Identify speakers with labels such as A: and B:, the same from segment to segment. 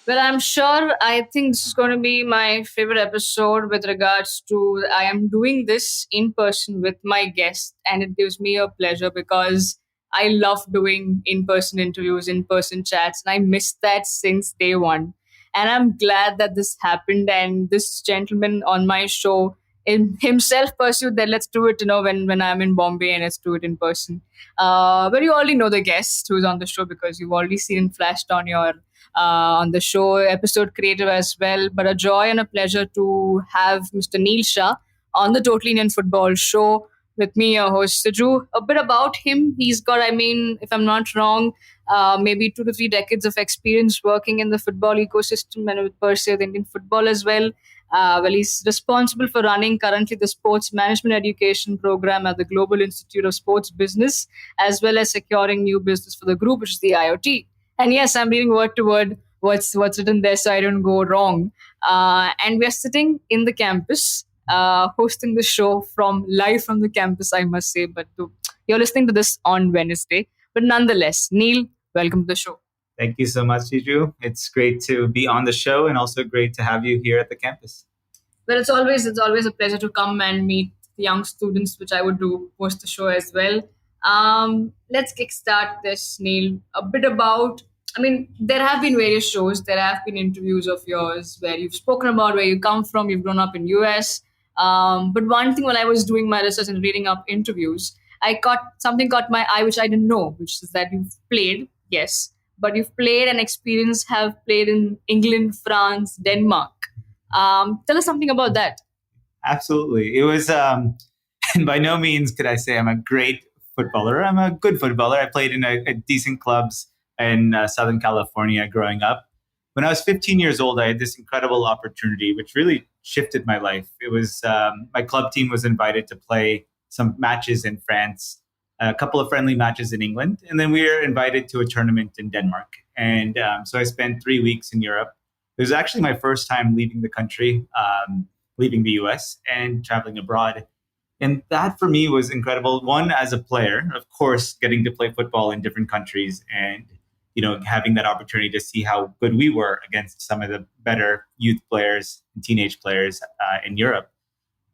A: Well, I'm sure I think this is going to be my favorite episode with regards to I am doing this in person with my guest, and it gives me a pleasure because I love doing in person interviews, in person chats, and I missed that since day one. And I'm glad that this happened, and this gentleman on my show himself pursued that let's do it, when I'm in Bombay and let's do it in person. But you already know the guest who's on the show because you've already seen him flashed on the show, episode creative as well. But a joy and a pleasure to have Mr. Neel Shah on the Totally Indian Football Show with me, your host Siju. A bit about him. He's got, I mean, if I'm not wrong, maybe 2 to 3 decades of experience working in the football ecosystem and with per se the Indian football as well. Well, he's responsible for running currently the sports management education program at the Global Institute of Sports Business, as well as securing new business for the group, which is the IoT. And yes, I'm reading word to word what's written there, so I don't go wrong. And we're sitting in the campus, hosting the show from live from the campus, I must say. But you're listening to this on Wednesday. But nonetheless, Neil, welcome to the show.
B: Thank you so much, Siju. It's great to be on the show and also great to have you here at the campus.
A: Well, it's always a pleasure to come and meet the young students, which I would do post the show as well. Let's kickstart this, Neil. A bit about. I mean, there have been various shows. There have been interviews of yours where you've spoken about where you come from. You've grown up in US. But one thing when I was doing my research and reading up interviews, caught my eye, which I didn't know, which is that you've played, yes, but you've played and experienced have played in England, France, Denmark. Tell us something about that.
B: Absolutely. It was, and by no means could I say I'm a great footballer. I'm a good footballer. I played in a decent clubs in Southern California growing up. When I was 15 years old, I had this incredible opportunity, which really shifted my life. It was my club team was invited to play some matches in France, a couple of friendly matches in England, and then we were invited to a tournament in Denmark. And so I spent 3 weeks in Europe. It was actually my first time leaving the country, leaving the US and traveling abroad. And that for me was incredible. One, as a player, of course, getting to play football in different countries and, having that opportunity to see how good we were against some of the better youth players and teenage players in Europe.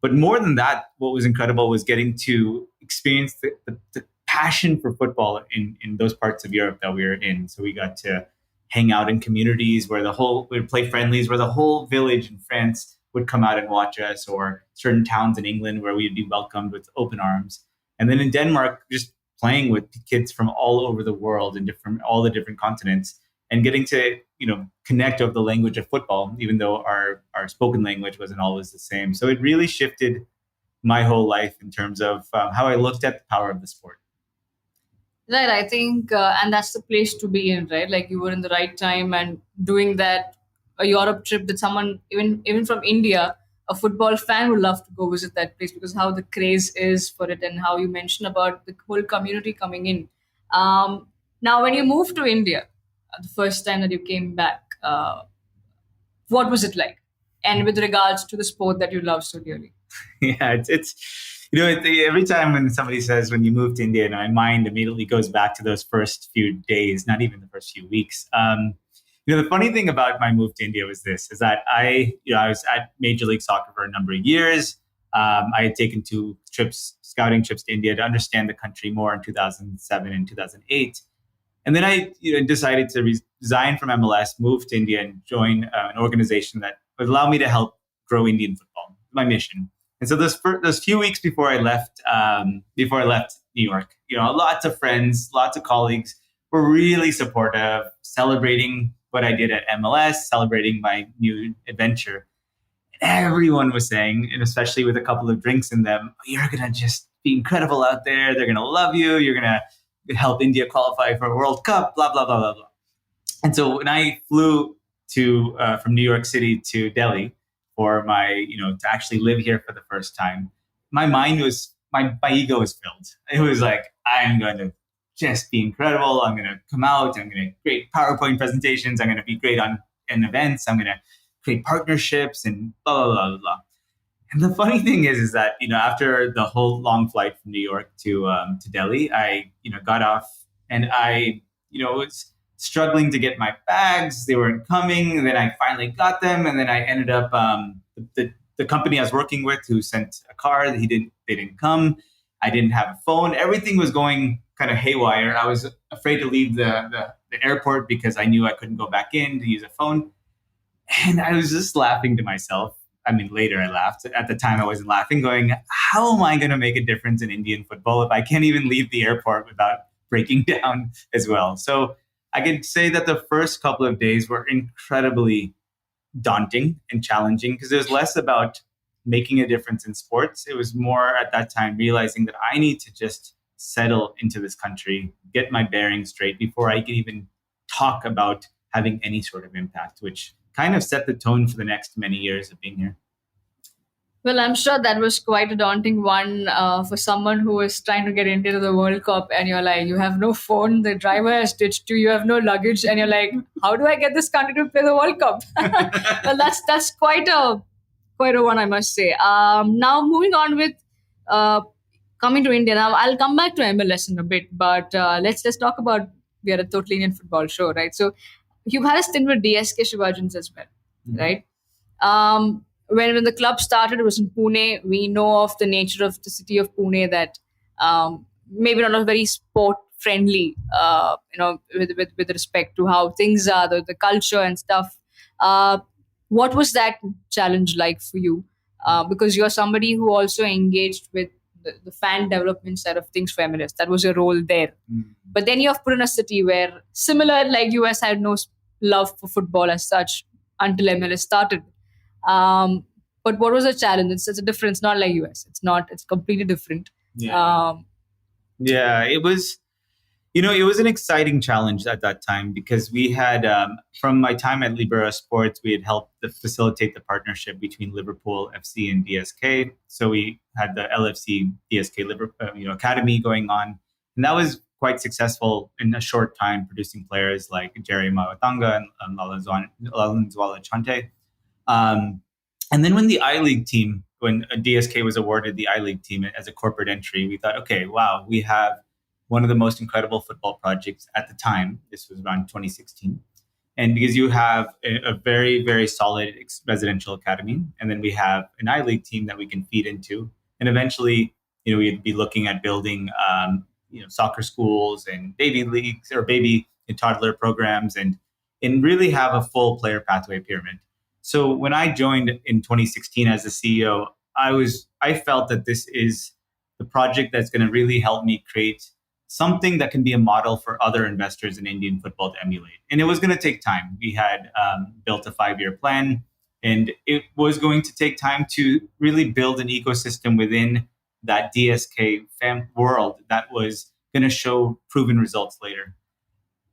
B: But more than that, what was incredible was getting to experience the passion for football in those parts of Europe that we were in. So we got to hang out in communities where we'd play friendlies, where the whole village in France would come out and watch us, or certain towns in England where we'd be welcomed with open arms. And then in Denmark, just playing with kids from all over the world and all the different continents, and getting to connect over the language of football, even though our spoken language wasn't always the same. So it really shifted my whole life in terms of how I looked at the power of the sport.
A: Right, I think, and that's the place to be in, right? Like you were in the right time and doing that, a Europe trip that someone, even from India, a football fan would love to go visit that place because how the craze is for it and how you mentioned about the whole community coming in. Now, when you moved to India, the first time that you came back, what was it like? And with regards to the sport that you love so dearly?
B: Yeah, every time when somebody says when you moved to India, my mind immediately goes back to those first few days, not even the first few weeks. The funny thing about my move to India is that I was at Major League Soccer for a number of years. I had taken 2 scouting trips to India to understand the country more in 2007 and 2008. And then I decided to resign from MLS, move to India and join an organization that would allow me to help grow Indian football, my mission. And so those few weeks before I left New York, lots of friends, lots of colleagues were really supportive, celebrating what I did at MLS, celebrating my new adventure. And everyone was saying, and especially with a couple of drinks in them, you're going to just be incredible out there. They're going to love you. You're going to help India qualify for a World Cup, blah, blah, blah, blah, blah. And so when I flew from New York City to Delhi for to actually live here for the first time, my ego was filled. It was like, I'm going to just be incredible. I'm going to come out. I'm going to create PowerPoint presentations. I'm going to be great in events. I'm going to create partnerships and blah, blah, blah, blah. And the funny thing is that, after the whole long flight from New York to Delhi, I, got off and I, was struggling to get my bags. They weren't coming. And then I finally got them. And then I ended up, the company I was working with who sent a car, they didn't come. I didn't have a phone. Everything was going kind of haywire. I was afraid to leave the airport because I knew I couldn't go back in to use a phone. And I was just laughing to myself. I mean, later I laughed. At the time, I wasn't laughing, going, how am I going to make a difference in Indian football if I can't even leave the airport without breaking down as well? So I could say that the first couple of days were incredibly daunting and challenging because it was less about making a difference in sports. It was more at that time realizing that I need to just settle into this country, get my bearings straight before I can even talk about having any sort of impact, which kind of set the tone for the next many years of being here.
A: Well, I'm sure that was quite a daunting one for someone who is trying to get into the World Cup, and you're like, you have no phone, the driver has ditched you, you have no luggage, and you're like, how do I get this country to play the World Cup? Well, that's quite a one, I must say. Now moving on with uh, coming to India. Now I'll come back to MLS in a bit, but let's talk about, we are a totally Indian football show, right? So you've had a stint with DSK Shivajans as well, right? When the club started, it was in Pune. We know of the nature of the city of Pune that maybe not very sport friendly, with respect to how things are, the culture and stuff. Uh, what was that challenge like for you? Because you're somebody who also engaged with the fan development side of things for MLS. That was your role there. But then you have put in a city where, similar like US, had no love for football as such until MLS started. But what was the challenge? It's a difference, not like US. It's not. It's completely different.
B: Yeah. Yeah, it was. It was an exciting challenge at that time because we had, from my time at Libera Sports, we had helped to facilitate the partnership between Liverpool FC and DSK. So we had the LFC DSK Academy going on, and that was quite successful in a short time, producing players like Jerry Mawatanga and Lalanzwala Chante. And then when the I League team, when DSK was awarded the I League team as a corporate entry, we thought, okay, wow, we have one of the most incredible football projects at the time. This was around 2016. And because you have a very, very solid residential academy, and then we have an I League team that we can feed into. And eventually, we'd be looking at building, soccer schools and baby leagues or baby and toddler programs and really have a full player pathway pyramid. So when I joined in 2016 as the CEO, I felt that this is the project that's going to really help me create something that can be a model for other investors in Indian football to emulate. And it was going to take time. We had built a 5-year plan, and it was going to take time to really build an ecosystem within that DSK world that was going to show proven results later.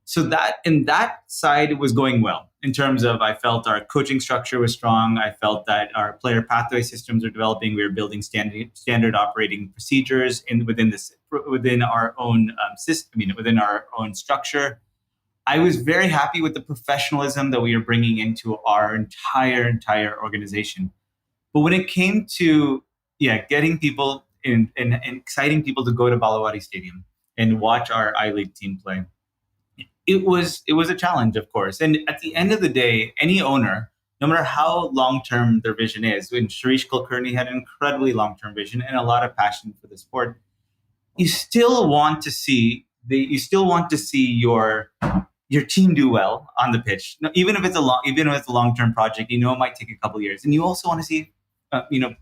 B: So that in that side, it was going well in terms of I felt our coaching structure was strong. I felt that our player pathway systems are developing. We were building standard operating procedures within our own system, within our own structure. I was very happy with the professionalism that we were bringing into our entire organization. But when it came to getting people and exciting people to go to Balawadi Stadium and watch our I League team play, it was a challenge, of course. And at the end of the day, any owner, no matter how long-term their vision is, when Sharish Kulkarni had an incredibly long-term vision and a lot of passion for the sport, you still want to see your team do well on the pitch, even if it's a long-term project. It might take a couple of years, and you also want to see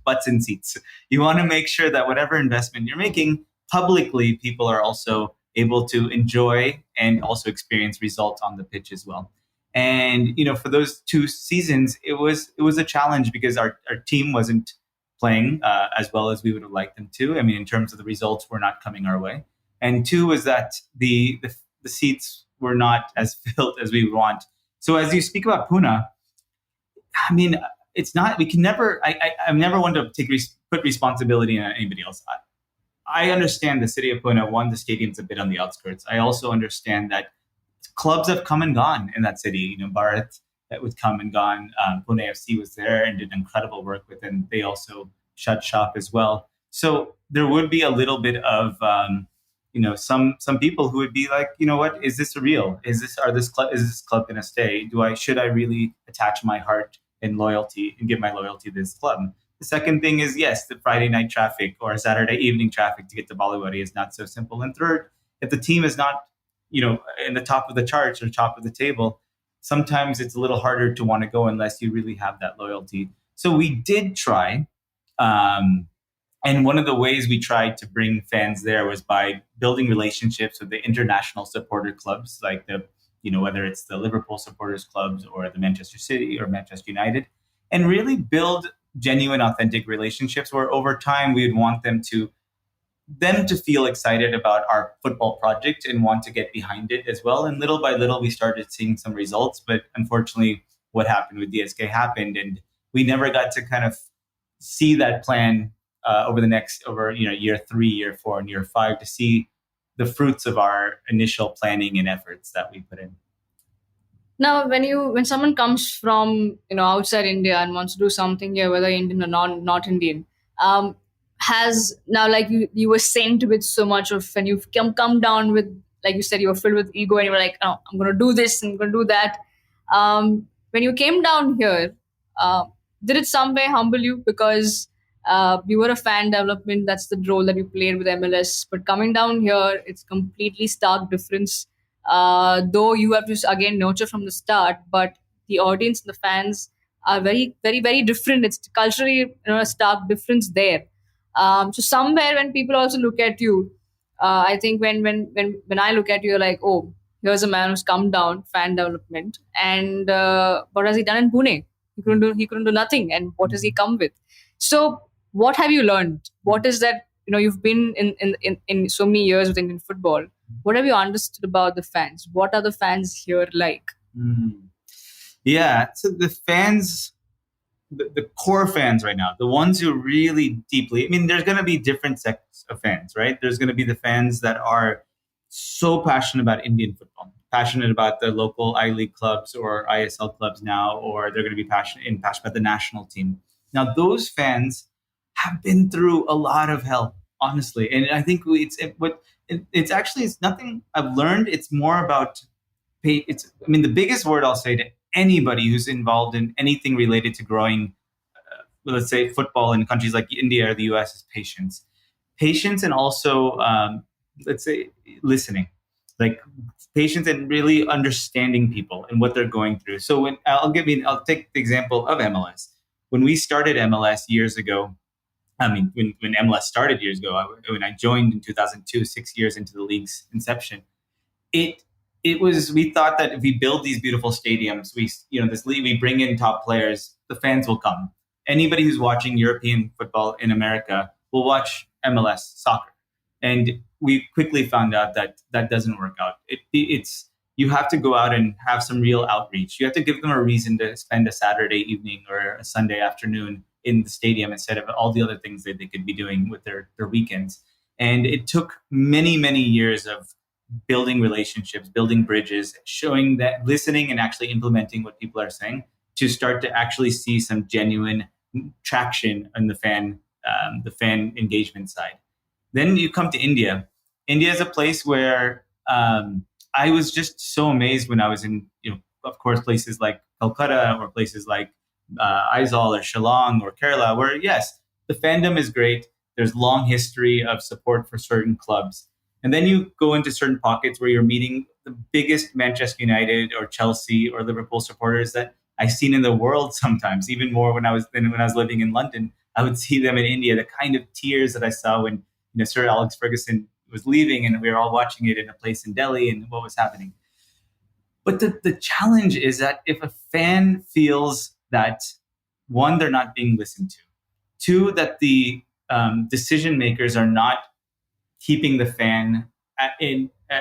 B: butts in seats. You want to make sure that whatever investment you're making publicly, people are also able to enjoy and also experience results on the pitch as well. And for those 2 seasons, it was a challenge because our team wasn't playing as well as we would have liked them to. In terms of the results were not coming our way. And 2 was that the seats were not as filled as we would want. So as you speak about Pune, it's not. We can never. I'm never one to put responsibility on anybody else. I understand the city of Pune. One, the stadium's a bit on the outskirts. I also understand that clubs have come and gone in that city. Bharat that would come and gone. Pune FC was there and did incredible work with them. They also shut shop as well. So there would be a little bit of some people who would be like, what, is this real? Is this club going to stay? Should I really attach my heart and loyalty and give my loyalty to this club? The second thing is, yes, the Friday night traffic or Saturday evening traffic to get to Bollywood is not so simple. And third, if the team is not, in the top of the charts or top of the table, sometimes it's a little harder to want to go unless you really have that loyalty. So we did try. Um, and one of the ways we tried to bring fans there was by building relationships with the international supporter clubs, like whether it's the Liverpool supporters clubs or the Manchester City or Manchester United, and really build genuine, authentic relationships where over time we would want them to feel excited about our football project and want to get behind it as well. And little by little, we started seeing some results. But unfortunately, what happened with DSK happened, and we never got to kind of see that plan over year 3, year 4, and year 5 to see the fruits of our initial planning and efforts that we put in.
A: Now, when someone comes from outside India and wants to do something here, whether Indian or not Indian, um, has now, like you were sent with so much of, and you've come down with, like you said, you were filled with ego, and you were like, oh, I'm going to do this, I'm going to do that. When you came down here, uh, did it some way humble you because you were a fan development? That's the role that you played with MLS. But coming down here, it's completely stark difference. Though you have to again nurture from the start, but the audience and the fans are very, very, very different. It's culturally, a stark difference there. So somewhere when people also look at you, I think when I look at you, you're like, oh, here's a man who's come down, fan development, and what has he done in Pune? He couldn't do nothing, and what has he come with? So what have you learned? What is that? You've been in so many years with Indian football. What have you understood about the fans? What are the fans here like?
B: Mm. Yeah, so the fans, the core fans right now, the ones who really deeply, I mean, there's going to be different sects of fans, right? There's going to be the fans that are so passionate about Indian football, passionate about the local I League clubs or ISL clubs now, or they're going to be passionate about the national team. Now, those fans have been through a lot of hell, honestly. And I think it's nothing I've learned. It's more about the biggest word I'll say to anybody who's involved in anything related to growing, let's say, football in countries like India or the US is patience, and also, let's say, listening, like patience and really understanding people and what they're going through. So I'll take the example of MLS. When we started MLS years ago, when MLS started years ago, when I joined in 2002, 6 years into the league's inception, we thought that if we build these beautiful stadiums, this league, we bring in top players, the fans will come. Anybody who's watching European football in America will watch MLS soccer. And we quickly found out that doesn't work out. You have to go out and have some real outreach. You have to give them a reason to spend a Saturday evening or a Sunday afternoon in the stadium instead of all the other things that they could be doing with their weekends. And it took many, many years of building relationships, building bridges, showing that, listening and actually implementing what people are saying to start to actually see some genuine traction on the fan engagement side. Then you come to India. India is a place where I was just so amazed when I was in, of course, places like Calcutta or places like Aizawl or Shillong or Kerala, where yes, the fandom is great. There's long history of support for certain clubs. And then you go into certain pockets where you're meeting the biggest Manchester United or Chelsea or Liverpool supporters that I've seen in the world sometimes, even more when I was living in London. I would see them in India, the kind of tears that I saw when Sir Alex Ferguson was leaving and we were all watching it in a place in Delhi and what was happening. But the challenge is that if a fan feels that, one, they're not being listened to, two, that the decision makers are not keeping the fan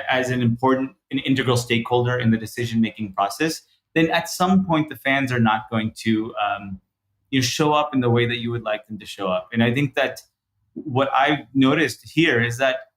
B: as an important and integral stakeholder in the decision-making process, then at some point the fans are not going to show up in the way that you would like them to show up. And I think that what I've noticed here is that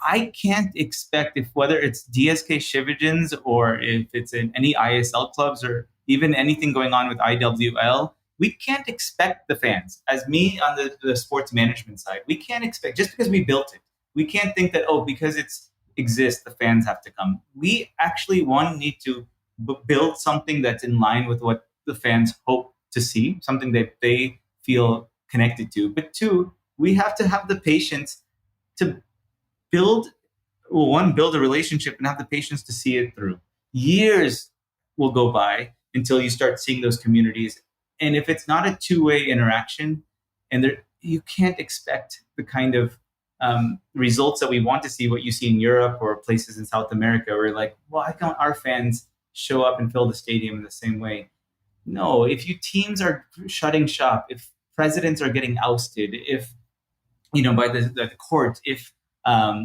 B: I can't expect, whether it's DSK Shivajans or if it's in any ISL clubs or even anything going on with IWL, we can't expect the fans, as me on the sports management side, we can't expect, just because we built it, We can't think that, oh, because it's exists, the fans have to come. We actually, one, need to build something that's in line with what the fans hope to see, something that they feel connected to. But two, we have to have the patience to build, well, one, build a relationship and have the patience to see it through. Years will go by until you start seeing those communities. And if it's not a two-way interaction, and there, you can't expect the kind of results that we want to see, what you see in Europe or places in South America, where like, why can't our fans show up and fill the stadium in the same way? No, if you teams are shutting shop, if presidents are getting ousted, if by the court, if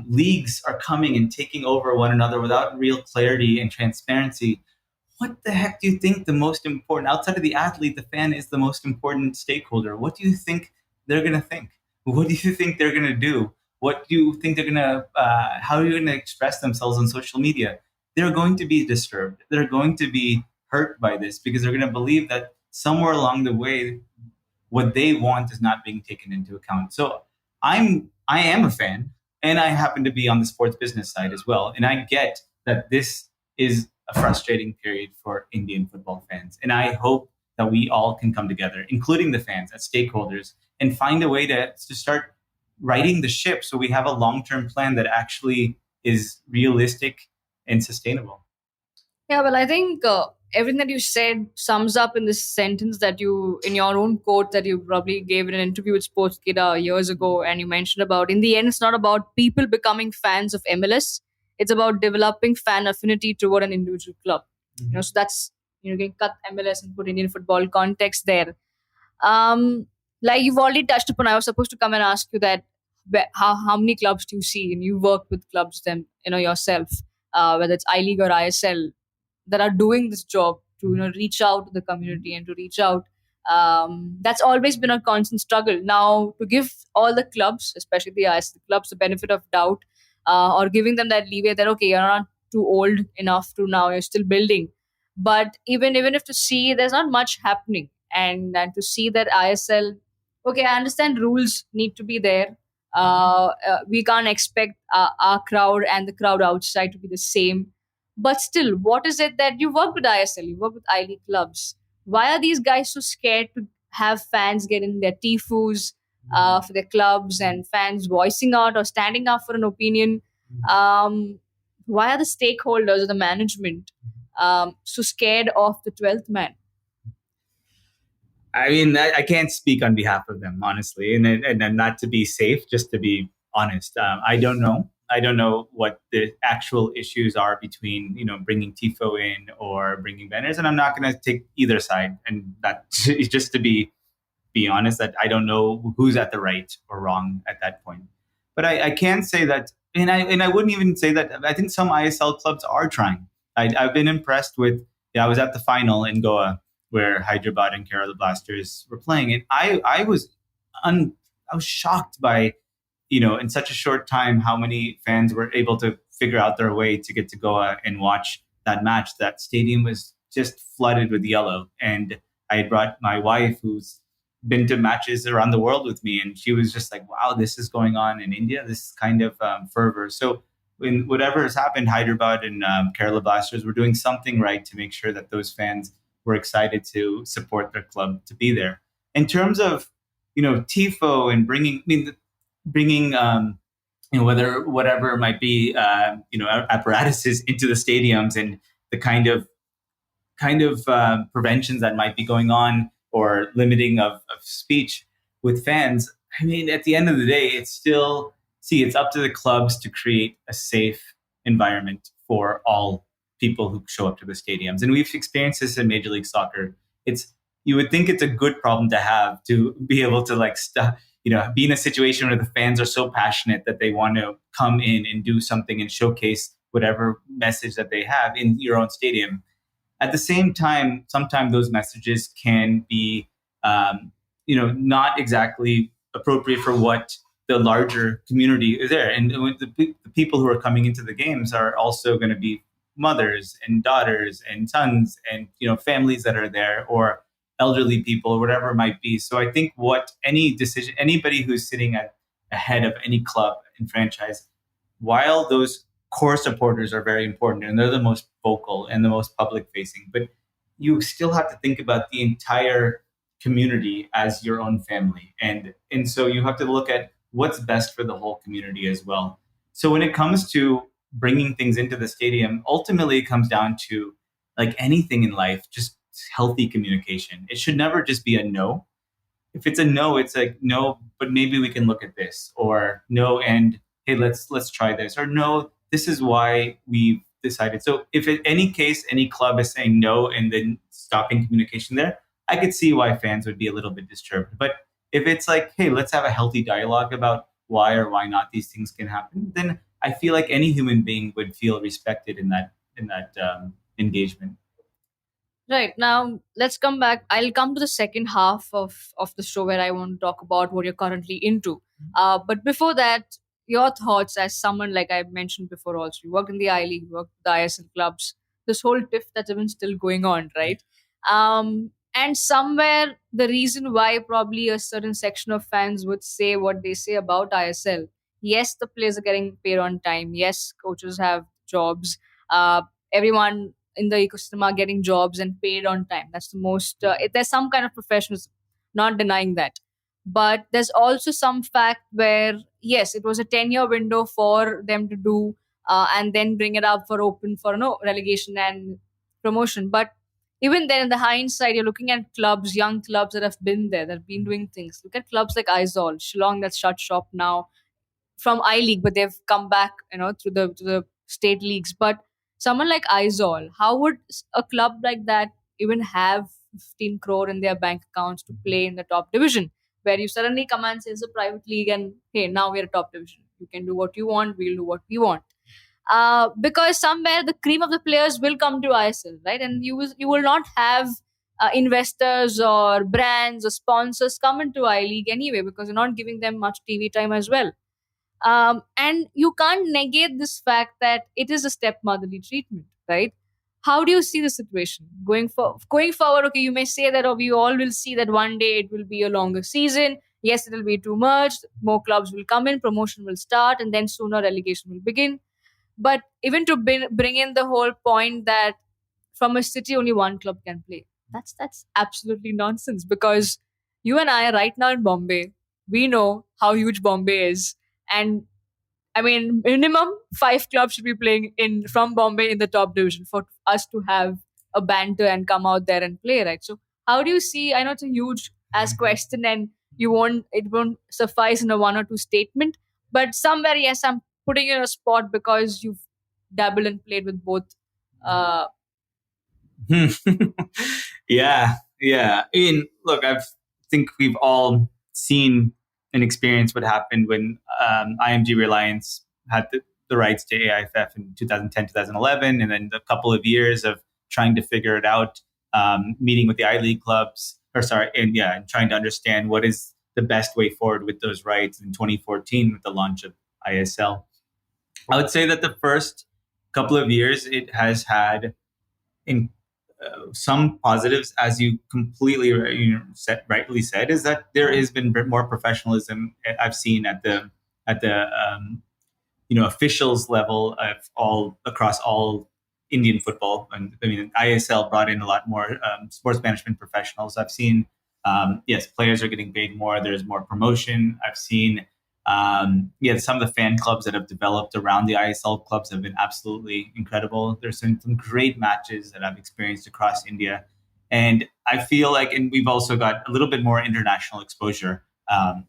B: leagues are coming and taking over one another without real clarity and transparency, what the heck do you think the most important, outside of the athlete, the fan is the most important stakeholder? What do you think they're going to think? What do you think they're going to do? What do you think they're going to, how are you going to express themselves on social media? They're going to be disturbed. They're going to be hurt by this because they're going to believe that somewhere along the way, what they want is not being taken into account. So I am a fan, and I happen to be on the sports business side as well. And I get that this is a frustrating period for Indian football fans. And I hope that we all can come together, including the fans as stakeholders, and find a way to start righting the ship so we have a long-term plan that actually is realistic and sustainable.
A: Yeah, well, I think everything that you said sums up in this sentence that you, in your own quote that you probably gave in an interview with Sportskida years ago, and you mentioned about, in the end, it's not about people becoming fans of MLS. It's about developing fan affinity toward an individual club. So that's, you can cut MLS and put Indian football context there. Um, like you've already touched upon, I was supposed to come and ask you that how many clubs do you see, and you work with clubs then yourself, whether it's I League or ISL, that are doing this job to reach out to the community and to reach out. That's always been a constant struggle. Now, to give all the clubs, especially the ISL clubs, the benefit of doubt, or giving them that leeway that okay, you're not too old enough to now, you're still building. But even if to see there's not much happening, and to see that ISL, okay, I understand rules need to be there. We can't expect our crowd and the crowd outside to be the same, but still, what is it that you work with ISL, you work with I League clubs? Why are these guys so scared to have fans get in their tifos for their clubs, and fans voicing out or standing up for an opinion? Why are the stakeholders or the management so scared of the 12th man?
B: I mean, I can't speak on behalf of them, honestly, and not to be safe, just to be honest. I don't know. I don't know what the actual issues are between bringing tifo in or bringing banners, and I'm not going to take either side. And that just to be honest, that I don't know who's at the right or wrong at that point. But I can say that, and I wouldn't even say that. I think some ISL clubs are trying. I've been impressed with. Yeah, I was at the final in Goa where Hyderabad and Kerala Blasters were playing, and I was I was shocked by in such a short time how many fans were able to figure out their way to get to Goa and watch that match. That stadium was just flooded with yellow, and I had brought my wife, who's been to matches around the world with me, and she was just like, "Wow, this is going on in India. This kind of fervor." So, when whatever has happened, Hyderabad and Kerala Blasters were doing something right to make sure that those fans were excited to support their club to be there. In terms of tifo and bringing whether whatever it might be apparatuses into the stadiums, and the kind of preventions that might be going on, or limiting of speech with fans. I mean, at the end of the day, it's up to the clubs to create a safe environment for all people who show up to the stadiums. And we've experienced this in Major League Soccer. You would think it's a good problem to have, to be able to be in a situation where the fans are so passionate that they want to come in and do something and showcase whatever message that they have in your own stadium. At the same time, sometimes those messages can be, not exactly appropriate for what the larger community is there. And the people who are coming into the games are also going to be mothers and daughters and sons and families that are there, or elderly people, or whatever it might be. So I think anybody who's sitting at a head of any club and franchise while those core supporters are very important and they're the most vocal and the most public facing, but you still have to think about the entire community as your own family. And so you have to look at what's best for the whole community as well. So when it comes to bringing things into the stadium, ultimately it comes down to, like anything in life, just healthy communication. It should never just be a no. If it's a no, it's like no, but maybe we can look at this, or no, and hey, let's try this, or no, this is why we've decided. So if in any case any club is saying no and then stopping communication there, I could see why fans would be a little bit disturbed. But if it's like, hey, let's have a healthy dialogue about why or why not these things can happen, then I feel like any human being would feel respected in that engagement.
A: Right. Now, let's come back. I'll come to the second half of the show where I want to talk about what you're currently into. But before that, your thoughts as someone, like I mentioned before also, you worked in the I League, worked with the ISL clubs, this whole tiff that's even still going on, right? And somewhere the reason why probably a certain section of fans would say what they say about ISL, yes, the players are getting paid on time. Yes, coaches have jobs. Everyone in the ecosystem are getting jobs and paid on time. That's the most, there's some kind of professionalism, not denying that. But there's also some fact where, yes, it was a 10-year window for them to do and then bring it up for open for no relegation and promotion. But even then, in the hindsight, you're looking at clubs, young clubs that have been there, that have been doing things. Look at clubs like Aizol, Shillong that's shut shop now from I League, but they've come back, to the state leagues. But someone like Aizol, how would a club like that even have 15 crore in their bank accounts to play in the top division, where you suddenly come and say it's a private league and hey, now we're a top division. You can do what you want, we'll do what we want. Because somewhere the cream of the players will come to ISL, right? And you will not have investors or brands or sponsors come into I League anyway because you're not giving them much TV time as well. And you can't negate this fact that it is a stepmotherly treatment, right? How do you see the situation going forward? Okay, you may say that, oh, we all will see that one day it will be a longer season. Yes, it will be too much. More clubs will come in, promotion will start, and then sooner relegation will begin. But even to bring in the whole point that from a city only one club can play, that's absolutely nonsense. Because you and I right now in Bombay, we know how huge Bombay is, and I mean, minimum five clubs should be playing in from Bombay in the top division for us to have a banter and come out there and play, right? So, how do you see? I know it's a huge ass question, and it won't suffice in a one or two statement, but somewhere, yes, I'm putting you in a spot because you've dabbled and played with both. Uh,
B: Yeah, yeah. I mean, look, think we've all seen and experienced what happened when IMG Reliance had the rights to AIFF in 2010, 2011, and then a couple of years of trying to figure it out, meeting with the I League clubs, or sorry, and yeah, and trying to understand what is the best way forward with those rights in 2014 with the launch of ISL. I would say that the first couple of years it has had in some positives, as you completely rightly said, is that there has been more professionalism I've seen at the officials level of all across all Indian football. And I mean, ISL brought in a lot more sports management professionals. I've seen, yes, players are getting paid more. There's more promotion. I've seen, yeah, some of the fan clubs that have developed around the ISL clubs have been absolutely incredible. There's been some great matches that I've experienced across India. And I feel like, and we've also got a little bit more international exposure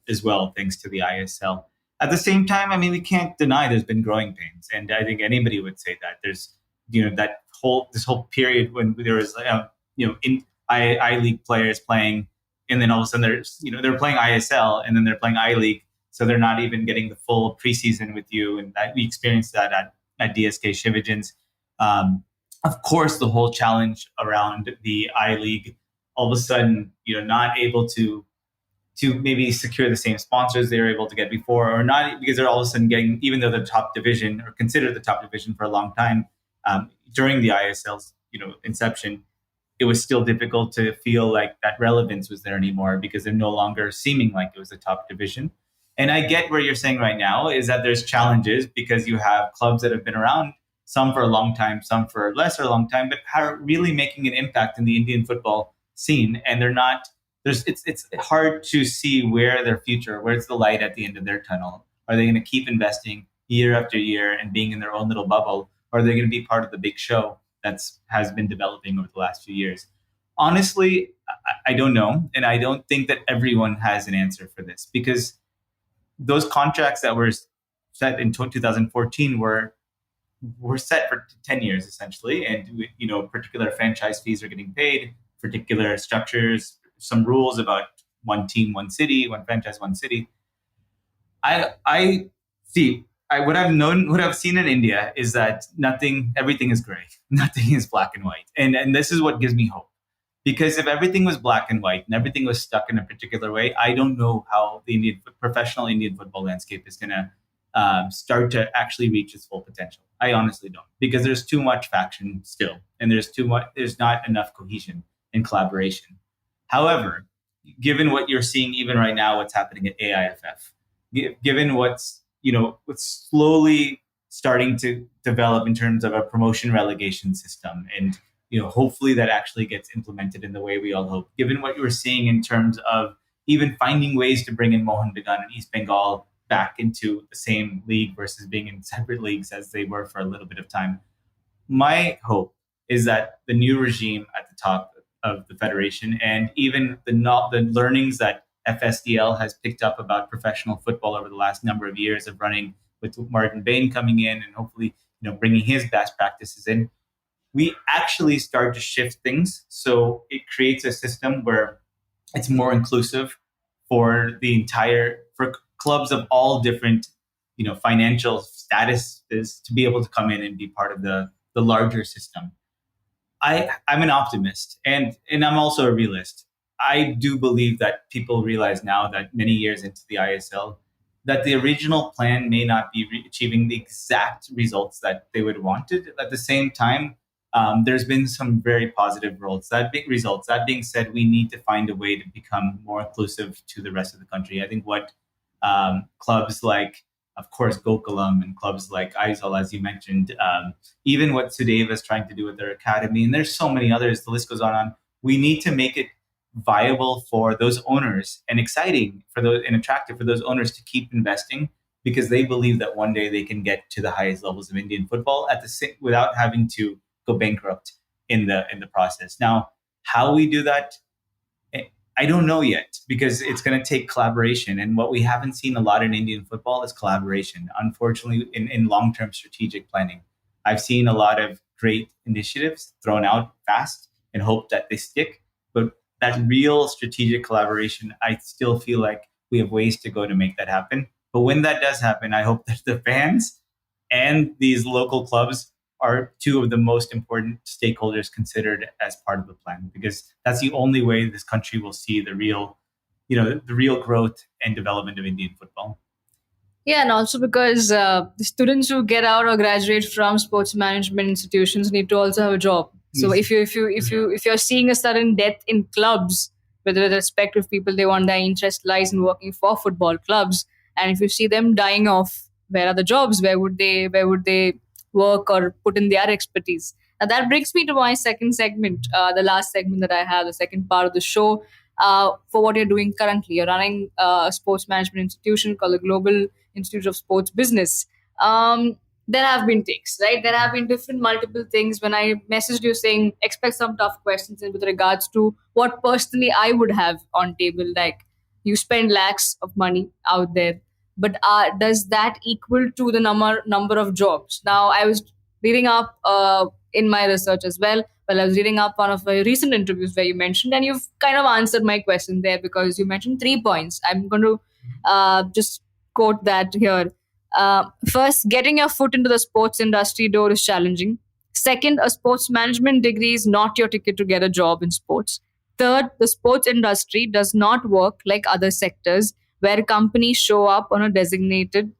B: as well, thanks to the ISL. At the same time, I mean, we can't deny there's been growing pains, and I think anybody would say that there's, that whole period when there was, in I League players playing, and then all of a sudden there's, they're playing ISL, and then they're playing I League, so they're not even getting the full preseason with you, and that we experienced that at DSK Shivajans. Of course, the whole challenge around the I League, all of a sudden, not able to maybe secure the same sponsors they were able to get before, or not, because they're all of a sudden getting, even though they're top division or considered the top division for a long time, during the ISL's inception, it was still difficult to feel like that relevance was there anymore because they're no longer seeming like it was a top division. And I get where you're saying right now is that there's challenges because you have clubs that have been around, some for a long time, some for less or a long time, but are really making an impact in the Indian football scene. And they're not, it's hard to see where their future, where's the light at the end of their tunnel. Are they going to keep investing year after year and being in their own little bubble? Or are they going to be part of the big show that's has been developing over the last few years? Honestly, I don't know. And I don't think that everyone has an answer for this because those contracts that were set in 2014 were set for 10 years essentially, and particular franchise fees are getting paid, particular structures, some rules about one team, one city, one franchise, one city. I see. What I've known, what I've seen in India is that everything is gray, nothing is black and white, and this is what gives me hope. Because if everything was black and white and everything was stuck in a particular way, I don't know how the professional Indian football landscape is going to start to actually reach its full potential. I honestly don't, because there's too much faction still, and there's not enough cohesion and collaboration. However, given what you're seeing even right now, what's happening at AIFF, given what's slowly starting to develop in terms of a promotion relegation system, and hopefully that actually gets implemented in the way we all hope. Given what you were seeing in terms of even finding ways to bring in Mohun Bagan and East Bengal back into the same league versus being in separate leagues as they were for a little bit of time, my hope is that the new regime at the top of the federation, and even the learnings that FSDL has picked up about professional football over the last number of years of running, with Martin Bain coming in and hopefully bringing his best practices in, we actually start to shift things. So it creates a system where it's more inclusive for clubs of all different, financial statuses to be able to come in and be part of the larger system. I'm an optimist, and I'm also a realist. I do believe that people realize now that many years into the ISL, that the original plan may not be achieving the exact results that they would wanted. At the same time, there's been some very positive results. Results. That being said, we need to find a way to become more inclusive to the rest of the country. I think what clubs like, of course, Gokulam, and clubs like Aizal, as you mentioned, even what Sudeva is trying to do with their academy, and there's so many others, the list goes on. We need to make it viable for those owners and exciting for those and attractive for those owners to keep investing, because they believe that one day they can get to the highest levels of Indian football without having to go bankrupt in the process. Now, how we do that, I don't know yet, because it's going to take collaboration. And what we haven't seen a lot in Indian football is collaboration, unfortunately, in long-term strategic planning. I've seen a lot of great initiatives thrown out fast and hope that they stick. But that real strategic collaboration, I still feel like we have ways to go to make that happen. But when that does happen, I hope that the fans and these local clubs are two of the most important stakeholders considered as part of the plan, because that's the only way this country will see the real growth and development of Indian football.
A: Yeah, and also because the students who get out or graduate from sports management institutions need to also have a job. So if you're seeing a sudden death in clubs, with the respect of people, they want their interest lies in working for football clubs, and if you see them dying off, where are the jobs? Where would they work or put in their expertise? And that brings me to my second segment, the last segment that I have, the second part of the show. For what you're doing currently, you're running a sports management institution called the Global Institute of Sports Business. There have been takes, right? There have been different multiple things. When I messaged you saying expect some tough questions with regards to what personally I would have on table, like you spend lakhs of money out there, but does that equal to the number of jobs? Now, I was reading up in my research as well. Well, I was reading up one of my recent interviews where you mentioned, and you've kind of answered my question there, because you mentioned 3 points. I'm going to just quote that here. First, getting your foot into the sports industry door is challenging. Second, a sports management degree is not your ticket to get a job in sports. Third, the sports industry does not work like other sectors where companies show up on a designated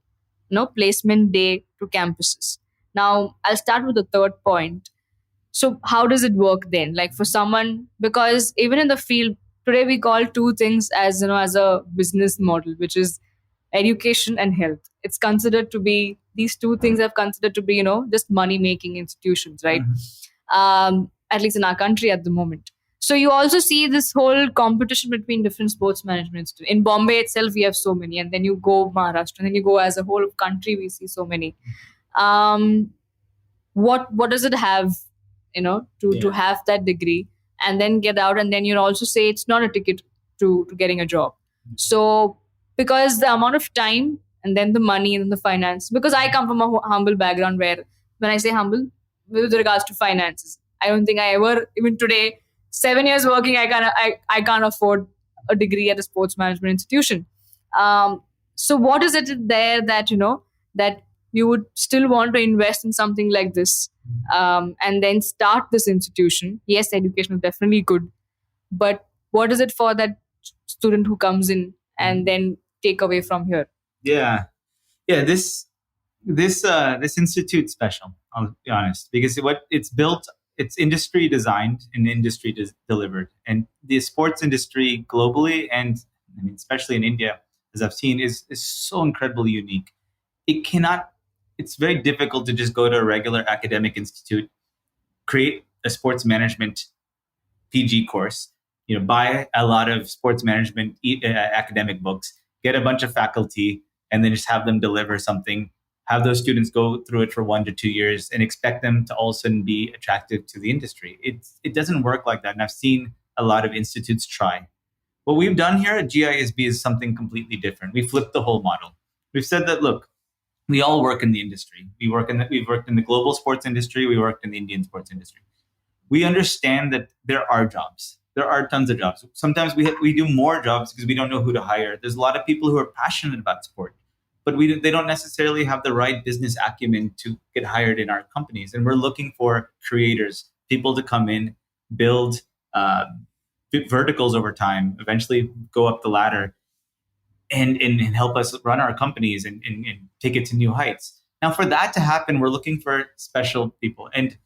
A: placement day to campuses. Now, I'll start with the third point. So, how does it work then? Like for someone, because even in the field today, we call two things as as a business model, which is education and health. It's considered to be, these two things are considered to be, just money making institutions, right? At least in our country at the moment. So you also see this whole competition between different sports management institutes. In Bombay itself, we have so many, and then you go Maharashtra, and then you go as a whole country, we see so many. Um, what does it have, to have that degree and then get out, and then you also say it's not a ticket to getting a job. So because the amount of time and then the money and then the finance, because I come from a humble background where, when I say humble, with regards to finances, I don't think I ever, even today, 7 years working, I can't afford a degree at a sports management institution. So what is it there that that you would still want to invest in something like this, and then start this institution? Yes, education is definitely good, but what is it for that student who comes in and then take away from here?
B: Yeah, yeah. This institute's special. I'll be honest, because what it's built, it's industry designed and industry delivered, and the sports industry globally, and I mean especially in India, as I've seen, is so incredibly unique. It cannot. It's very difficult to just go to a regular academic institute, create a sports management PG course, buy a lot of sports management academic books, get a bunch of faculty, and then just have them deliver something. Have those students go through it for 1 to 2 years and expect them to all of a sudden be attractive to the industry. It doesn't work like that, and I've seen a lot of institutes try. What we've done here at GISB is something completely different. We flipped the whole model. We've said that, look, we all work in the industry. We've worked in the global sports industry. We worked in the Indian sports industry. We understand that there are jobs. There are tons of jobs. Sometimes we do more jobs because we don't know who to hire. There's a lot of people who are passionate about sport, but they don't necessarily have the right business acumen to get hired in our companies. And we're looking for creators, people to come in, build verticals over time, eventually go up the ladder, and help us run our companies and take it to new heights. Now, for that to happen, we're looking for special people. And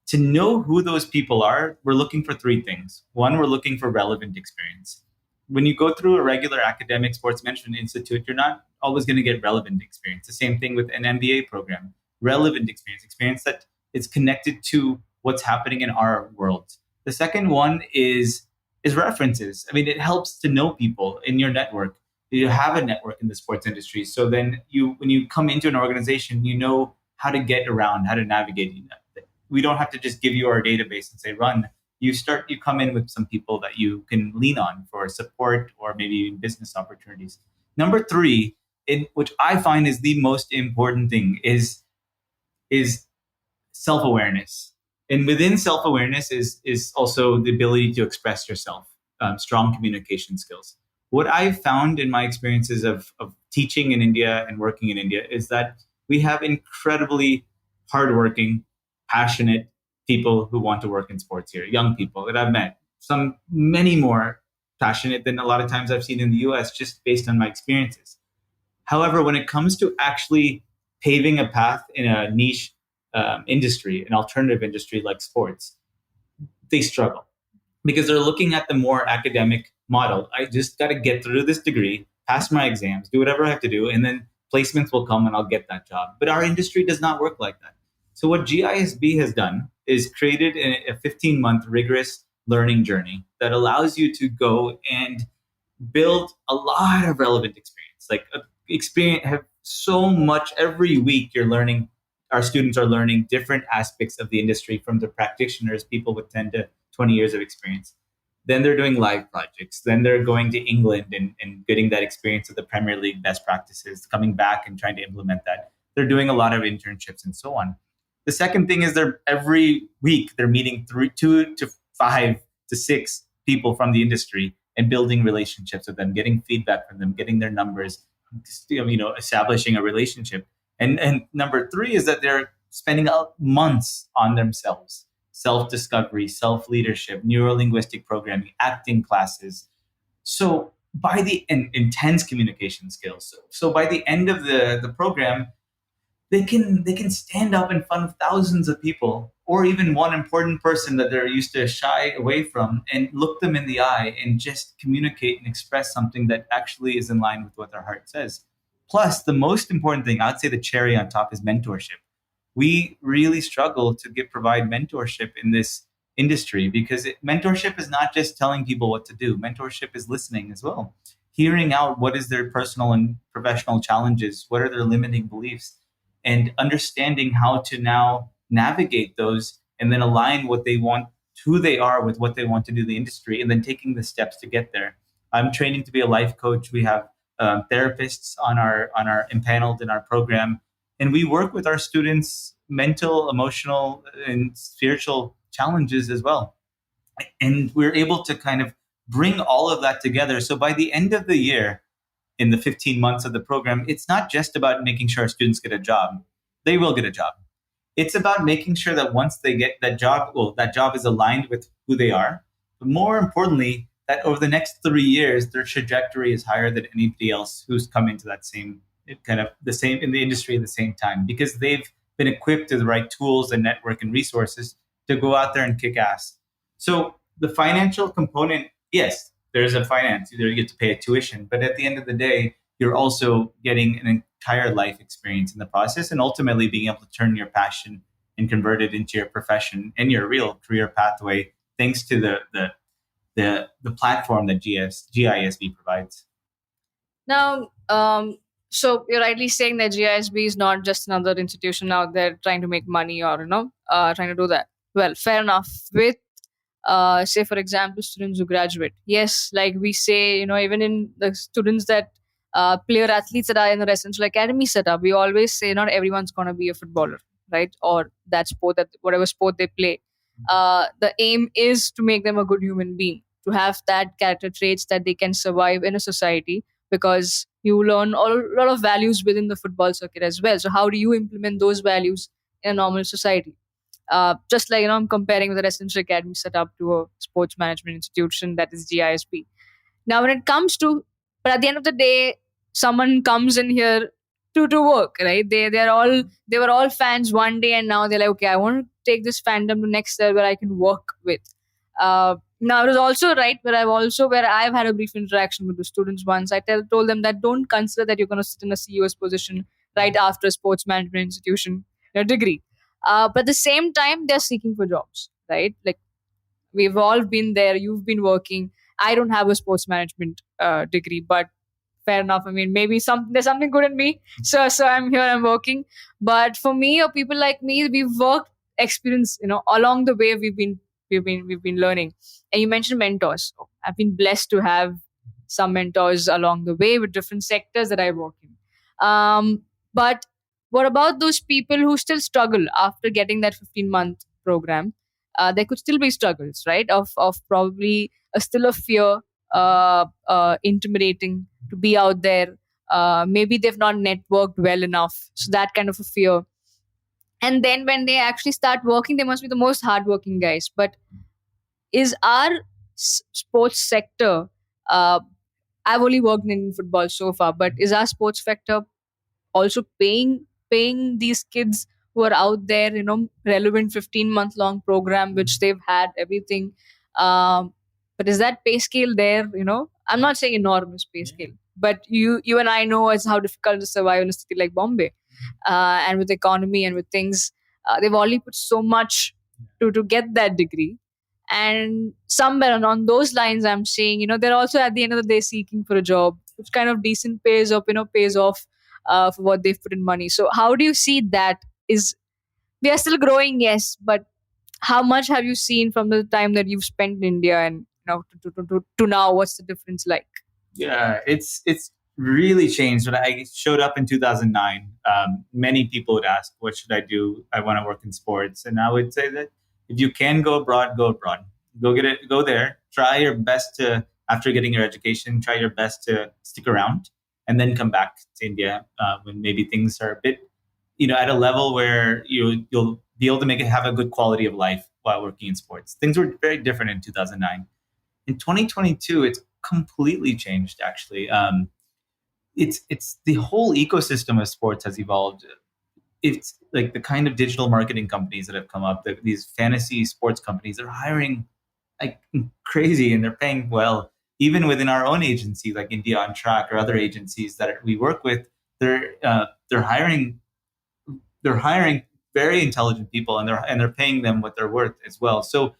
B: to know who those people are, we're looking for three things. One, we're looking for relevant experience. When you go through a regular academic sports management institute, you're not always going to get relevant experience. The same thing with an MBA program. Relevant experience that is connected to what's happening in our world. The second one is references. I mean, it helps to know people in your network. You have a network in the sports industry. So then when you come into an organization, you know how to get around, how to navigate. We don't have to just give you our database and say, run. You come in with some people that you can lean on for support or maybe even business opportunities. Number three, which I find is the most important thing, is self-awareness. And within self-awareness is also the ability to express yourself, strong communication skills. What I've found in my experiences of teaching in India and working in India is that we have incredibly hardworking, passionate people who want to work in sports here, young people that I've met, many more passionate than a lot of times I've seen in the US, just based on my experiences. However, when it comes to actually paving a path in a niche industry, an alternative industry like sports, they struggle because they're looking at the more academic model. I just got to get through this degree, pass my exams, do whatever I have to do, and then placements will come and I'll get that job. But our industry does not work like that. So what GISB has done is created a 15-month rigorous learning journey that allows you to go and build a lot of relevant experience. Have so much every week you're learning. Our students are learning different aspects of the industry from the practitioners, people with 10 to 20 years of experience. Then they're doing live projects. Then they're going to England and getting that experience of the Premier League best practices, coming back and trying to implement that. They're doing a lot of internships and so on. The second thing is every week they're meeting 2 to 5 to 6 people from the industry and building relationships with them, getting feedback from them, getting their numbers, establishing a relationship. And number three is that they're spending months on themselves, self-discovery, self-leadership, neuro-linguistic programming, acting classes. So by the intense communication skills. So by the end of the program, they can stand up in front of thousands of people, or even one important person that they're used to shy away from, and look them in the eye and just communicate and express something that actually is in line with what their heart says. Plus, the most important thing, I'd say the cherry on top is mentorship. We really struggle to provide mentorship in this industry because mentorship is not just telling people what to do. Mentorship is listening as well, hearing out what is their personal and professional challenges, what are their limiting beliefs, and understanding how to now navigate those and then align what they want, who they are with what they want to do in the industry, and then taking the steps to get there. I'm training to be a life coach. We have therapists on our impaneled in our program, and we work with our students' mental, emotional, and spiritual challenges as well. And we're able to kind of bring all of that together. So by the end of the year, in the 15 months of the program, it's not just about making sure our students get a job. They will get a job. It's about making sure that once they get that job, well, that job is aligned with who they are. But more importantly, that over the next 3 years, their trajectory is higher than anybody else who's come into that same kind of the same in the industry at the same time because they've been equipped with the right tools and network and resources to go out there and kick ass. So the financial component, yes, there's a finance. You get to pay a tuition, but at the end of the day, you're also getting an entire life experience in the process, and ultimately being able to turn your passion and convert it into your profession and your real career pathway, thanks to the platform that GISB provides.
A: Now, so you're rightly saying that GISB is not just another institution out there trying to make money or trying to do that. Well, fair enough. With say for example students who graduate, yes, like we say, even in the students that player athletes that are in the residential academy setup, we always say not everyone's going to be a footballer, right? Or that sport, that whatever sport they play, the aim is to make them a good human being, to have that character traits that they can survive in a society, because you learn a lot of values within the football circuit as well. So how do you implement those values in a normal society? Just like, I'm comparing the residential academy set up to a sports management institution, that is GISP. Now, when it comes to, but at the end of the day, someone comes in here to work, right? They were all fans one day, and now they're like, okay, I want to take this fandom to next level where I can work with. Now, it was also right where I've had a brief interaction with the students once. Told them that don't consider that you're going to sit in a CEO's position right after a sports management institution degree. But at the same time, they're seeking for jobs, right? Like, we've all been there. You've been working. I don't have a sports management degree, but fair enough. I mean, maybe there's something good in me. So I'm here. I'm working. But for me or people like me, we've worked experience. Along the way, we've been learning. And you mentioned mentors. I've been blessed to have some mentors along the way with different sectors that I work in. But what about those people who still struggle after getting that 15-month program? There could still be struggles, right? Of probably still a fear, intimidating to be out there. Maybe they've not networked well enough, so that kind of a fear. And then when they actually start working, they must be the most hardworking guys. But is our sports sector? I've only worked in Indian football so far, but is our sports sector also paying these kids who are out there, relevant 15-month long program which they've had everything? But is that pay scale there? I'm not saying enormous pay scale, but you and I know as how difficult to survive in a city like Bombay, and with economy and with things, they've already put so much to get that degree. And somewhere on those lines, I'm saying, they're also at the end of the day seeking for a job which kind of decent pays off for what they've put in money. So how do you see that? Is We are still growing, yes, but how much have you seen from the time that you've spent in India and to now? What's the difference like?
B: Yeah, it's really changed. When I showed up in 2009, many people would ask, "What should I do? I want to work in sports." And I would say that if you can go abroad, go abroad. Go get it. Go there. Try your best to, after getting your education, try your best to stick around, and then come back to India when maybe things are a bit, at a level where you'll be able to have a good quality of life while working in sports. Things were very different in 2009. In 2022, it's completely changed. Actually, it's the whole ecosystem of sports has evolved. It's like the kind of digital marketing companies that have come up. These fantasy sports companies are hiring like crazy, and they're paying well. Even within our own agency, like India on Track or other agencies that we work with, they're hiring very intelligent people, and they're paying them what they're worth as well. So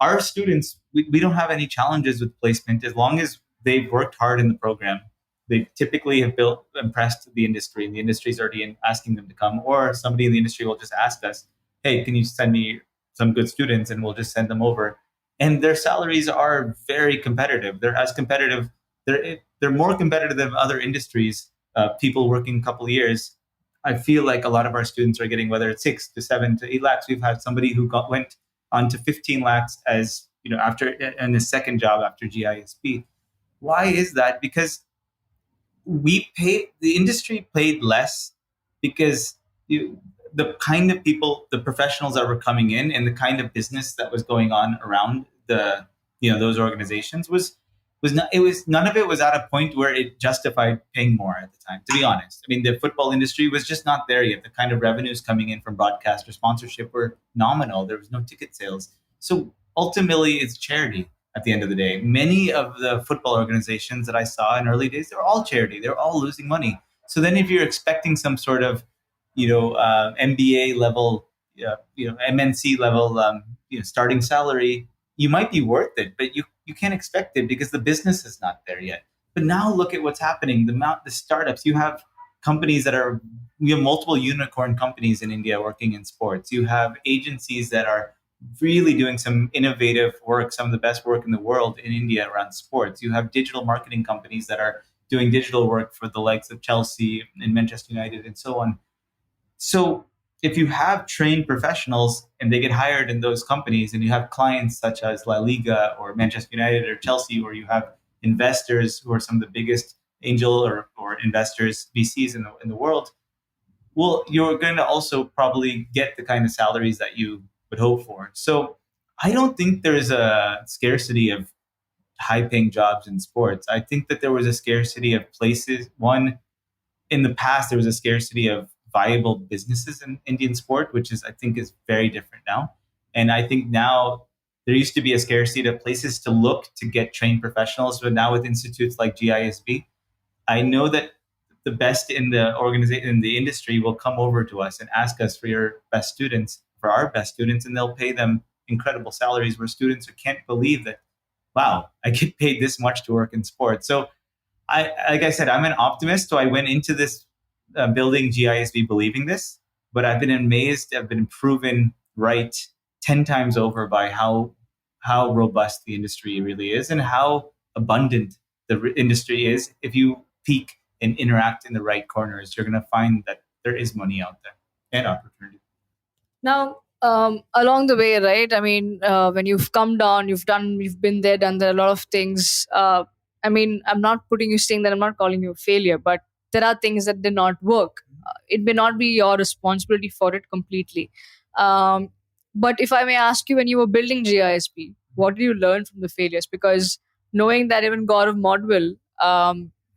B: our students, we don't have any challenges with placement as long as they've worked hard in the program. They typically have built impressed the industry, and the industry's already asking them to come, or somebody in the industry will just ask us, "Hey, can you send me some good students?" And we'll just send them over. And their salaries are very competitive. They're as competitive. They're more competitive than other industries. People working a couple of years. I feel like a lot of our students are getting, whether it's 6 to 7 to 8 lakhs. We've had somebody who went on to 15 lakhs as after in his second job after GISB. Why is that? Because the industry paid less because you, the kind of people, the professionals that were coming in, and the kind of business that was going on around the those organizations was not it was none of it was at a point where it justified paying more at the time, to be honest. I mean, the football industry was just not there yet. The kind of revenues coming in from broadcast or sponsorship were nominal. There was no ticket sales. So ultimately it's charity at the end of the day. Many of the football organizations that I saw in early days, they're all charity. They're all losing money. So then if you're expecting some sort of MBA level, MNC level, starting salary, you might be worth it, but you can't expect it because the business is not there yet. But now look at what's happening. The startups, you have companies that are, we have multiple unicorn companies in India working in sports. You have agencies that are really doing some innovative work, some of the best work in the world in India around sports. You have digital marketing companies that are doing digital work for the likes of Chelsea and Manchester United and so on. So if you have trained professionals and they get hired in those companies, and you have clients such as La Liga or Manchester United or Chelsea, where you have investors who are some of the biggest angel or investors, VCs in the world, well, you're going to also probably get the kind of salaries that you would hope for. So I don't think there's a scarcity of high paying jobs in sports. I think that there was a scarcity of places. One, in the past, there was a scarcity of viable businesses in Indian sport, which is, I think, is very different now. And I think now there used to be a scarcity of places to look to get trained professionals, but now with institutes like GISB, I know that the best in the organization, in the industry, will come over to us and ask us for our best students, and they'll pay them incredible salaries where students can't believe that, wow, I get paid this much to work in sports. So like I said, I'm an optimist. So I went into this building GISB believing this, but I've been amazed. I've been proven right 10 times over by how robust the industry really is and how abundant the industry is. If you peak and interact in the right corners, you're going to find that there is money out there and opportunity.
A: Now, along the way, right? I mean, when you've come down, you've been there, done there, a lot of things. I mean, I'm not putting you saying that I'm not calling you a failure, but there are things that did not work. It may not be your responsibility for it completely. Um, but if I may ask you, when you were building GISP, what did you learn from the failures? Because knowing that even Gaurav Modwell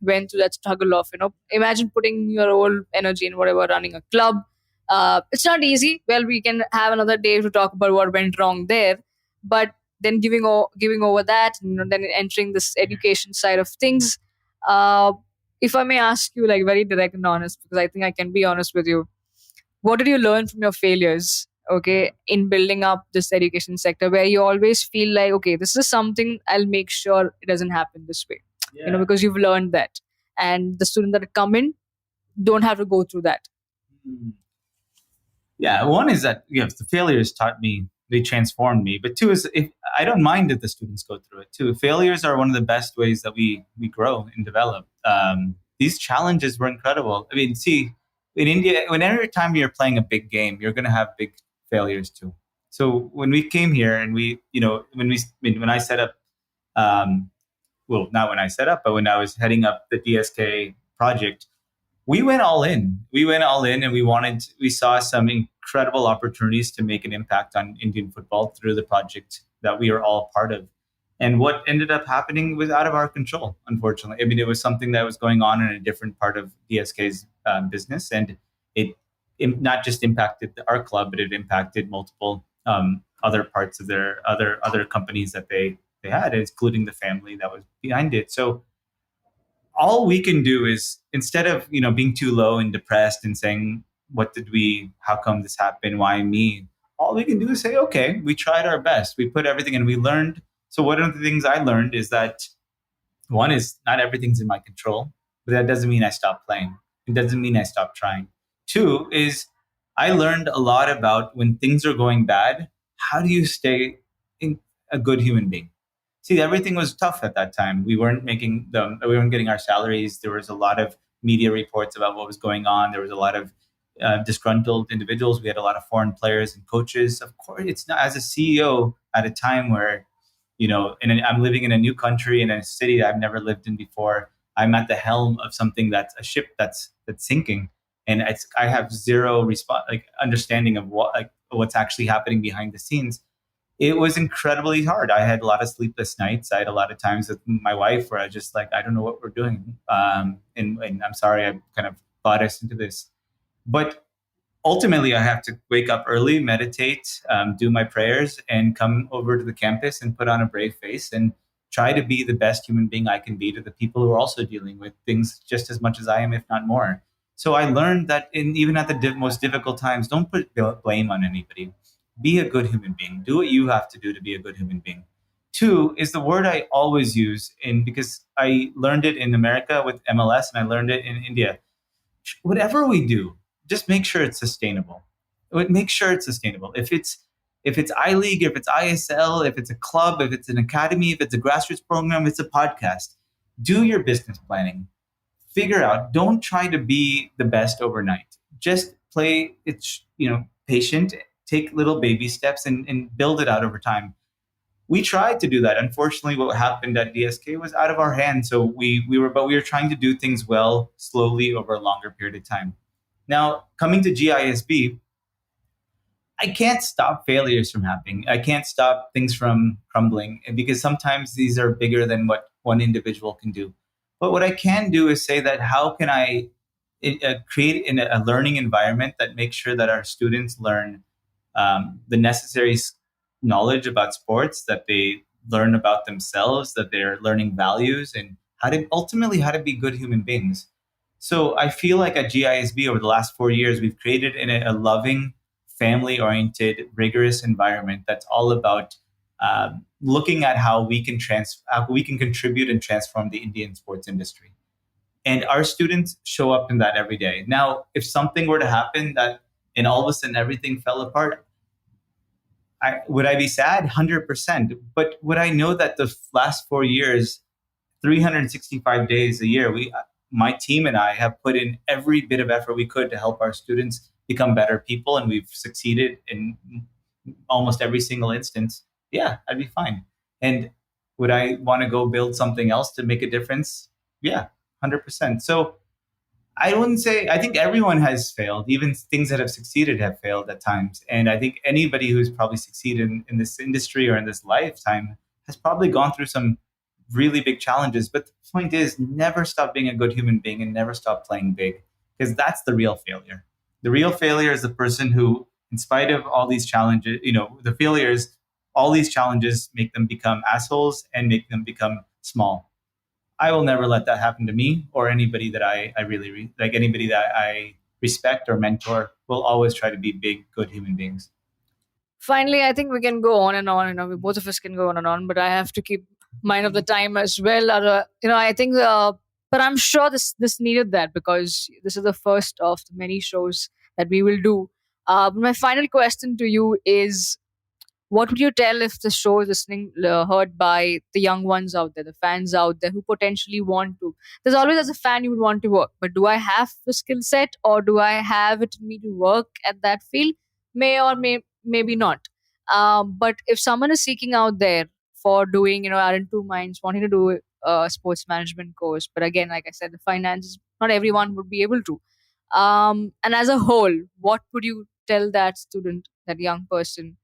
A: went through that struggle of, imagine putting your whole energy in whatever, running a club. It's not easy. Well, we can have another day to talk about what went wrong there, but then giving over that, then entering this education side of things. Uh, if I may ask you, like, very direct and honest, because I think I can be honest with you, what did you learn from your failures? Okay, in building up this education sector, where you always feel like, okay, this is something I'll make sure it doesn't happen this way.
B: Yeah.
A: Because you've learned that, and the students that come in don't have to go through that.
B: Yeah, one is that the failures taught me, they transformed me. But two is, if I don't mind that the students go through it too. Failures are one of the best ways that we grow and develop. These challenges were incredible. I mean, see, in India, whenever time you're playing a big game, you're going to have big failures too. So when we came here and when I set up, um, well, not when I set up, but when I was heading up the DSK project, we went all in. We went all in, and we saw some incredible opportunities to make an impact on Indian football through the project that we are all part of. And what ended up happening was out of our control, unfortunately. I mean, it was something that was going on in a different part of DSK's business, and it not just impacted our club, but it impacted multiple other parts of their other companies that they had, including the family that was behind it. So all we can do is, instead of being too low and depressed and saying, what did we, how come this happened, why me, all we can do is say, okay, we tried our best, we put everything and we learned. So one of the things I learned is that, one is, not everything's in my control, but that doesn't mean I stop playing. It doesn't mean I stop trying. Two is, I learned a lot about, when things are going bad, how do you stay in a good human being? See, everything was tough at that time. We weren't getting our salaries. There was a lot of media reports about what was going on. There was a lot of disgruntled individuals. We had a lot of foreign players and coaches. Of course, it's not, as a CEO at a time where, I'm living in a new country, in a city that I've never lived in before. I'm at the helm of something, that's a ship that's sinking, and I have zero understanding of what's actually happening behind the scenes. It was incredibly hard. I had a lot of sleepless nights. I had a lot of times with my wife where I just like, I don't know what we're doing. And I'm sorry, I kind of brought us into this. But ultimately, I have to wake up early, meditate, do my prayers, and come over to the campus and put on a brave face and try to be the best human being I can be to the people who are also dealing with things just as much as I am, if not more. So I learned that, even at the most difficult times, don't put blame on anybody. Be a good human being. Do what you have to do to be a good human being. Two is the word I always use, because I learned it in America with MLS and I learned it in India. Whatever we do, just make sure it's sustainable. Make sure it's sustainable. If it's I League, if it's ISL, if it's a club, if it's an academy, if it's a grassroots program, if it's a podcast, do your business planning. Figure out. Don't try to be the best overnight. Just play. It's patient. Take little baby steps and build it out over time. We tried to do that. Unfortunately, what happened at DSK was out of our hands. So we were trying to do things well, slowly, over a longer period of time. Now, coming to GISB, I can't stop failures from happening. I can't stop things from crumbling, because sometimes these are bigger than what one individual can do. But what I can do is say that, how can I create a learning environment that makes sure that our students learn the necessary knowledge about sports, that they learn about themselves, that they're learning values, and how to be good human beings. So I feel like at GISB over the last 4 years, we've created a loving, family oriented, rigorous environment that's all about looking at how we can contribute and transform the Indian sports industry. And our students show up in that every day. Now, if something were to happen and all of a sudden everything fell apart, would I be sad? 100%. But would I know that the last 4 years, 365 days a year, my team and I have put in every bit of effort we could to help our students become better people, and we've succeeded in almost every single instance. Yeah, I'd be fine. And would I want to go build something else to make a difference? Yeah, 100%. So I wouldn't say, I think everyone has failed. Even things that have succeeded have failed at times. And I think anybody who's probably succeeded in this industry or in this lifetime has probably gone through some really big challenges. But the point is, never stop being a good human being and never stop playing big, because that's the real failure. The real failure is the person who, in spite of all these challenges, the failures, all these challenges make them become assholes and make them become small. I will never let that happen to me or anybody that I really like. Anybody that I respect or mentor will always try to be big, good human beings.
A: Finally, I think we can go on and on. Both of us can go on and on, but I have to keep mind of the time as well. I think, but I'm sure this needed that, because this is the first of the many shows that we will do. But my final question to you is, what would you tell if the show is heard by the young ones out there, the fans out there who potentially want to? There's always, as a fan, you would want to work, but do I have the skill set, or do I have it in me to work at that field? Maybe not. But if someone is seeking out there for doing, are in two minds, wanting to do a sports management course, but again, like I said, the finances, not everyone would be able to. And as a whole, what would you tell that student, that young person,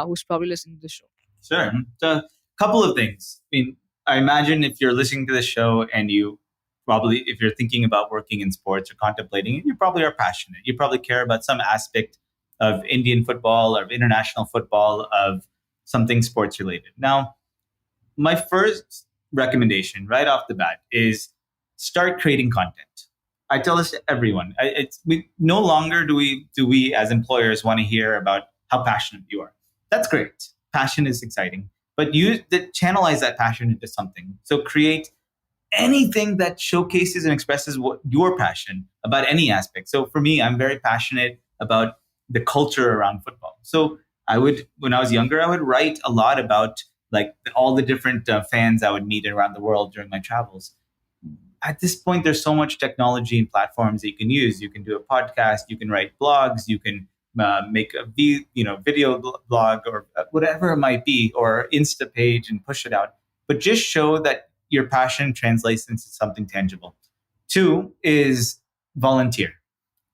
A: who's probably listening to the show?
B: Sure. So, a couple of things. I imagine if you're listening to the show and if you're thinking about working in sports or contemplating it, you probably are passionate. You probably care about some aspect of Indian football or of international football, of something sports related. Now, my first recommendation right off the bat is, start creating content. I tell this to everyone. We no longer do we as employers want to hear about how passionate you are. That's great. Passion is exciting, but channelize that passion into something. So create anything that showcases and expresses what your passion about any aspect. So for me, I'm very passionate about the culture around football. So when I was younger, I would write a lot about like all the different fans I would meet around the world during my travels. At this point, there's so much technology and platforms that you can use. You can do a podcast, you can write blogs, you can make a video blog or whatever it might be, or Insta page and push it out. But just show that your passion translates into something tangible. Two is volunteer.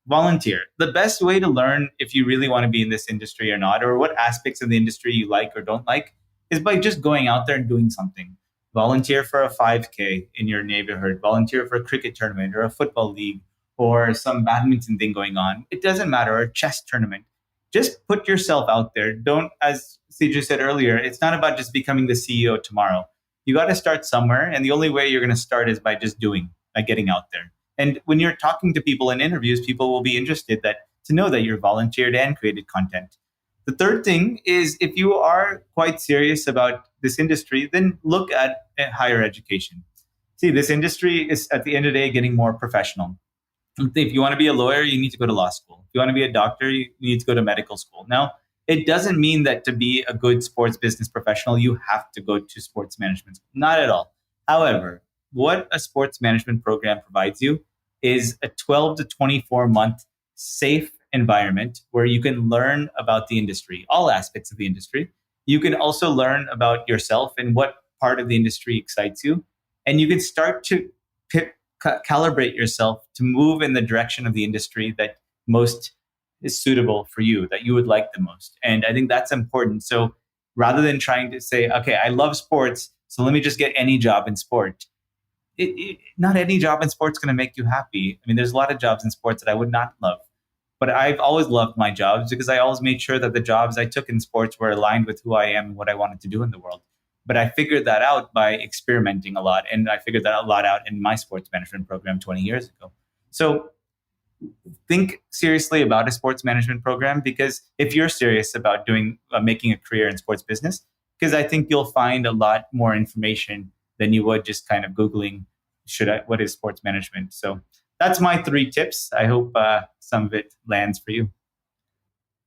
B: Volunteer. The best way to learn if you really want to be in this industry or not, or what aspects of the industry you like or don't like, is by just going out there and doing something. Volunteer for a 5K in your neighborhood, volunteer for a cricket tournament or a football league or some badminton thing going on. It doesn't matter, or a chess tournament. Just put yourself out there. Don't, as Siju said earlier, it's not about just becoming the CEO tomorrow. You got to start somewhere. And the only way you're going to start is by just doing, by getting out there. And when you're talking to people in interviews, people will be interested to know that you're volunteered and created content. The third thing is, if you are quite serious about this industry, then look at higher education. See, this industry is at the end of the day getting more professional. If you want to be a lawyer, you need to go to law school. If you want to be a doctor, you need to go to medical school. Now, it doesn't mean that to be a good sports business professional, you have to go to sports management school. Not at all. However, what a sports management program provides you is a 12 to 24 month safe environment where you can learn about the industry, all aspects of the industry. You can also learn about yourself and what part of the industry excites you. And you can start to calibrate yourself to move in the direction of the industry that most is suitable for you, that you would like the most. And I think that's important. So rather than trying to say, okay, I love sports, so let me just get any job in sport. Not any job in sports is going to make you happy. I mean, there's a lot of jobs in sports that I would not love. But I've always loved my jobs because I always made sure that the jobs I took in sports were aligned with who I am and what I wanted to do in the world. But I figured that out by experimenting a lot. And I figured that a lot out in my sports management program 20 years ago. So think seriously about a sports management program, because if you're serious about making a career in sports business, because I think you'll find a lot more information than you would just kind of Googling, what is sports management? So that's my 3 tips. I hope some of it lands for you.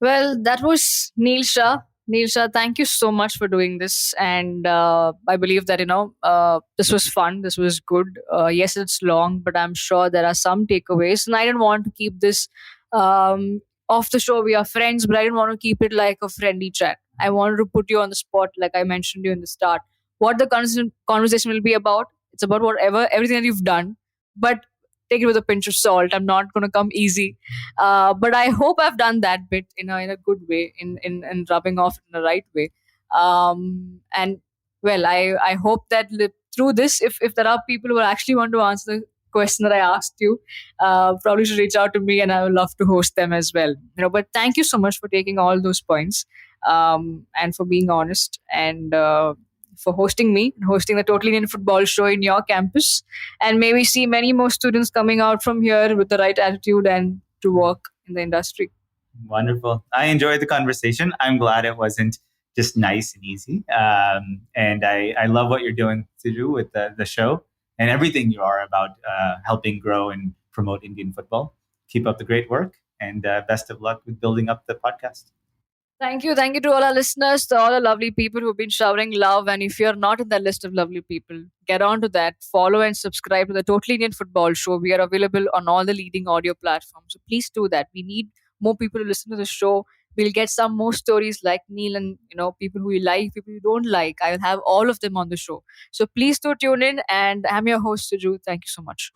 A: Well, that was Neel Shah. Neel Shah, thank you so much for doing this. And I believe that, this was fun. This was good. Yes, it's long, but I'm sure there are some takeaways. And I didn't want to keep this off the show. We are friends, but I didn't want to keep it like a friendly chat. I wanted to put you on the spot, like I mentioned you in the start. What the conversation will be about, it's about everything that you've done. But take it with a pinch of salt. I'm not going to come easy. But I hope I've done that bit in a good way, in rubbing off in the right way. And well, I hope that through this, if there are people who actually want to answer the question that I asked you, probably should reach out to me, and I would love to host them as well. But thank you so much for taking all those points, and for being honest, and for hosting me, hosting the Totally Indian Football Show in your campus, and maybe see many more students coming out from here with the right attitude and to work in the industry.
B: Wonderful. I enjoyed the conversation. I'm glad it wasn't just nice and easy. And I love what you're doing, Siju, with the show and everything you are about helping grow and promote Indian football. Keep up the great work, and best of luck with building up the podcast.
A: Thank you. Thank you to all our listeners, to all the lovely people who've been showering love. And if you're not in that list of lovely people, get on to that. Follow and subscribe to the Totally Indian Football Show. We are available on all the leading audio platforms. So please do that. We need more people to listen to the show. We'll get some more stories like Neel, and people who you like, people you don't like. I'll have all of them on the show. So please do tune in. And I'm your host, Siju. Thank you so much.